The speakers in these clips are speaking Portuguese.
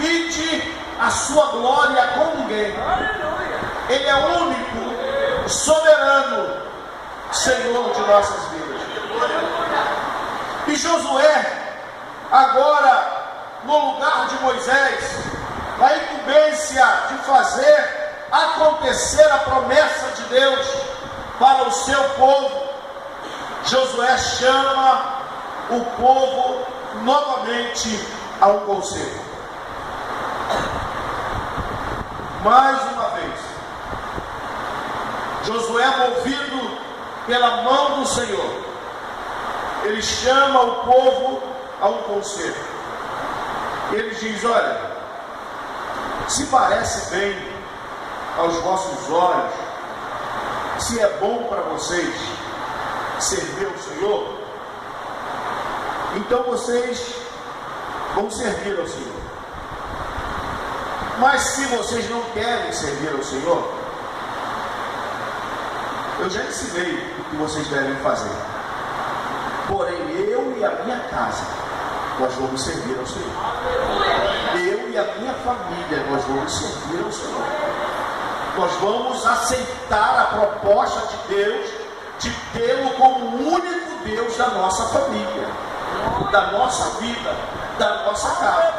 divide a sua glória com ninguém. Ele é o único, soberano Senhor de nossas vidas. E Josué, agora no lugar de Moisés, na incumbência de fazer acontecer a promessa de Deus para o seu povo, Josué chama o povo novamente a um conselho. Mais uma vez, Josué, movido pela mão do Senhor, ele chama o povo a um conselho. Ele diz: olha, se parece bem aos vossos olhos, se é bom para vocês servir ao Senhor, então vocês vão servir ao Senhor. Mas se vocês não querem servir ao Senhor, eu já ensinei o que vocês devem fazer. Porém, eu e a minha casa, nós vamos servir ao Senhor. Eu e a minha família, nós vamos servir ao Senhor. Nós vamos aceitar a proposta de Deus de tê-lo como o único Deus da nossa família, da nossa vida, da nossa casa.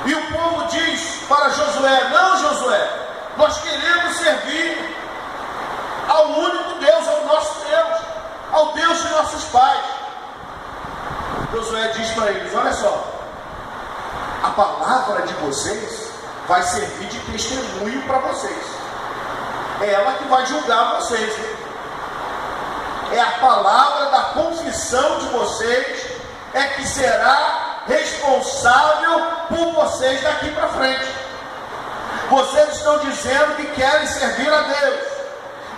E o povo diz para Josué: não, Josué, nós queremos servir ao único Deus, ao nosso Deus, ao Deus de nossos pais. Josué diz para eles: olha só, a palavra de vocês vai servir de testemunho para vocês. É ela que vai julgar vocês. É a palavra da confissão de vocês é que será responsável por vocês daqui para frente. Vocês estão dizendo que querem servir a Deus,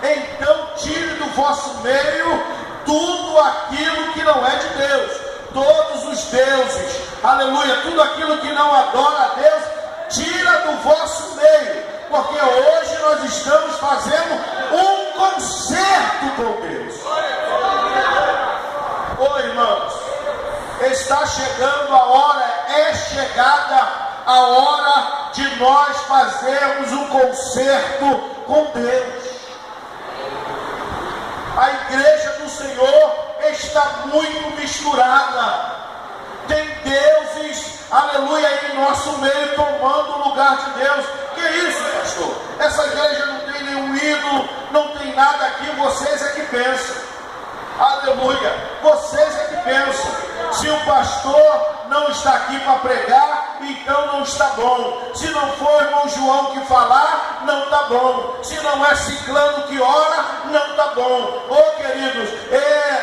então tire do vosso meio tudo aquilo que não é de Deus, todos os deuses, aleluia, tudo aquilo que não adora a Deus, tira do vosso meio, porque hoje nós estamos fazendo um concerto com Deus. Oi, irmãos, está chegando a hora, é chegada a hora de nós fazermos um concerto com Deus. A igreja do Senhor está muito misturada. Tem deuses, aleluia, em nosso meio, tomando o lugar de Deus. Que isso, pastor? Essa igreja não tem nenhum ídolo, não tem nada aqui, vocês é que pensam. Aleluia, vocês é que pensam. Se o pastor não está aqui para pregar, então não está bom. Se não for o irmão João que falar, não está bom. Se não é ciclano que ora, não está bom. Oh, queridos,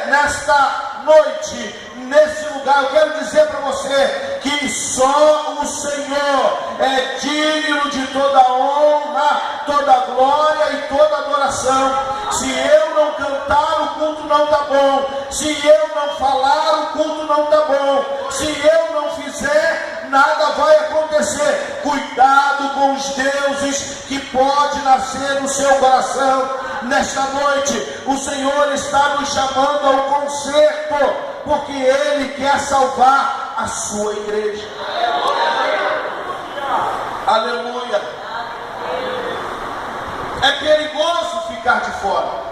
nesta noite, nesse lugar, eu quero dizer para você que só o Senhor é digno de toda honra, toda glória e toda adoração. Se eu não cantar, o culto não está bom. Se eu não falar, o culto não está bom. Se eu não fizer, nada vai acontecer. Cuidado com os deuses que pode nascer no seu coração. Nesta noite, o Senhor está nos chamando ao concerto, porque Ele quer salvar a sua igreja. Aleluia. É perigoso ficar de fora.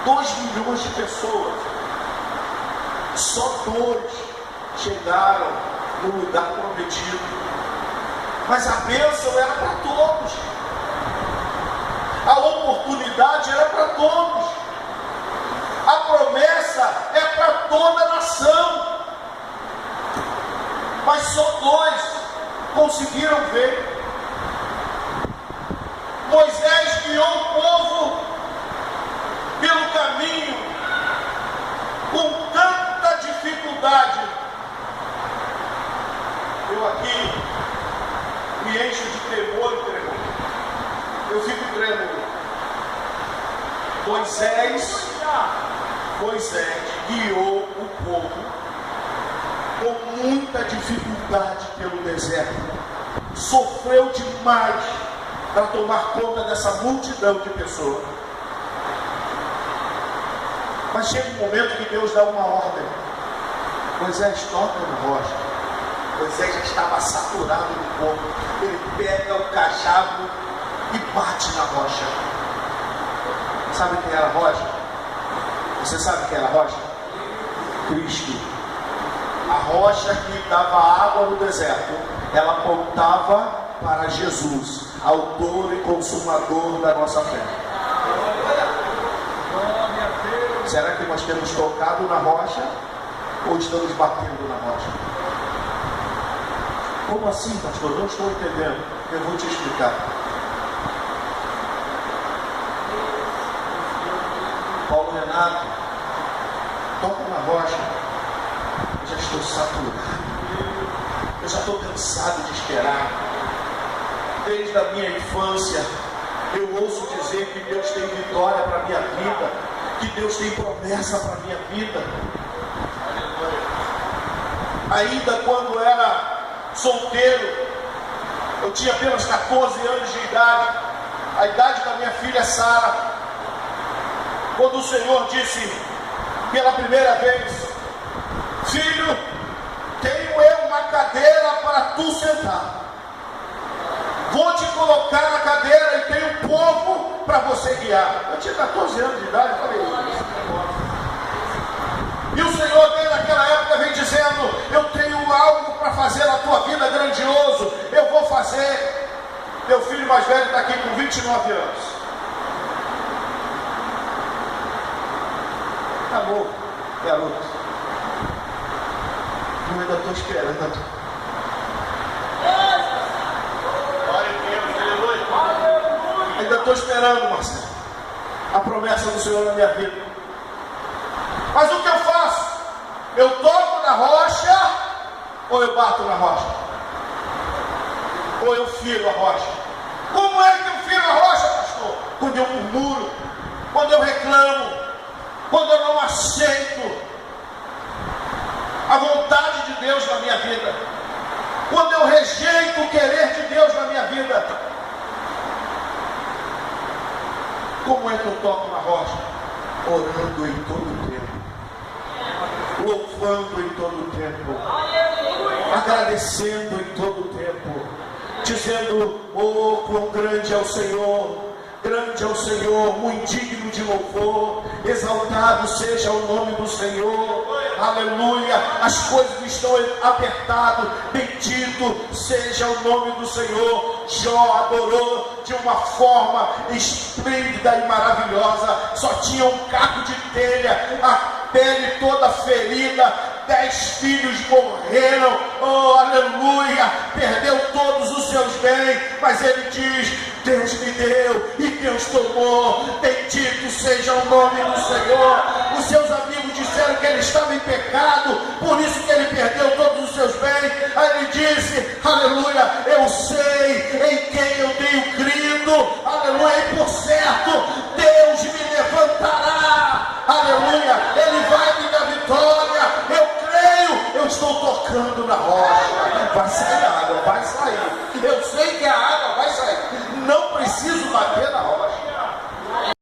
2 milhões de pessoas, só 2 chegaram no lugar prometido. Mas a bênção era para todos. A oportunidade era para todos. A promessa é para toda a nação. Mas só 2 conseguiram ver. Moisés guiou o povo pelo caminho com tanta dificuldade. Eu aqui me encho de tremor e tremor. Eu fico tremendo. Moisés guiou o povo com muita dificuldade pelo deserto. Sofreu demais para tomar conta dessa multidão de pessoas. Mas chega um momento que Deus dá uma ordem. Moisés toca na rocha. Moisés já estava saturado do corpo. Ele pega o cajado e bate na rocha. Sabe quem era a rocha? Você sabe quem era a rocha? Cristo. A rocha que dava água no deserto, ela apontava para Jesus, autor e consumador da nossa fé. Será que nós temos tocado na rocha ou estamos batendo na rocha? Como assim, pastor? Não estou entendendo. Eu vou te explicar. Paulo Renato, toca na rocha. Eu já estou saturado. Eu já estou cansado de esperar. Desde a minha infância, eu ouço dizer que Deus tem vitória para a minha vida, que Deus tem promessa para a minha vida. Ainda quando era solteiro, eu tinha apenas 14 anos de idade, a idade da minha filha Sara, quando o Senhor disse pela primeira vez: filho, tenho eu uma cadeira para tu sentar, vou te colocar na cadeira e tenho um povo para você guiar. Eu tinha 14 anos de idade, eu falei, e o Senhor desde naquela época vem dizendo: eu tenho algo para fazer na tua vida grandioso, eu vou fazer. Meu filho mais velho está aqui com 29 anos. Acabou, garoto. Eu ainda estou esperando. Ainda estou esperando, Marcelo, a promessa do Senhor na minha vida. Mas o que eu faço? Eu toco na rocha ou eu bato na rocha? Ou eu firo a rocha? Como é que eu firo a rocha, pastor? Quando eu murmuro, quando eu reclamo, quando eu não aceito a vontade de Deus na minha vida, quando eu rejeito o querer de Deus na minha vida. Como é que eu toco na rocha? Orando em todo o tempo, louvando em todo o tempo, agradecendo em todo o tempo, dizendo: oh, quão grande é o Senhor, grande é o Senhor, muito digno de louvor, exaltado seja o nome do Senhor, aleluia. As coisas estão apertadas, bendito seja o nome do Senhor. Jó adorou de uma forma esplêndida e maravilhosa. Só tinha um caco de telha, a pele toda ferida, 10 filhos morreram, oh aleluia, perdeu todos os seus bens, mas ele diz: Deus me deu e Deus tomou, bendito seja o nome do Senhor. Os seus amigos disseram que ele estava em pecado, por isso que ele perdeu todos os seus bens. Aí ele disse: aleluia, eu sei em quem eu tenho crido, aleluia, e por certo Deus me levantará, aleluia, ele vai me dar vitória, eu creio, eu estou tocando na rocha, vai sair a água, vai sair, eu sei que a água vai sair, não preciso bater na rocha.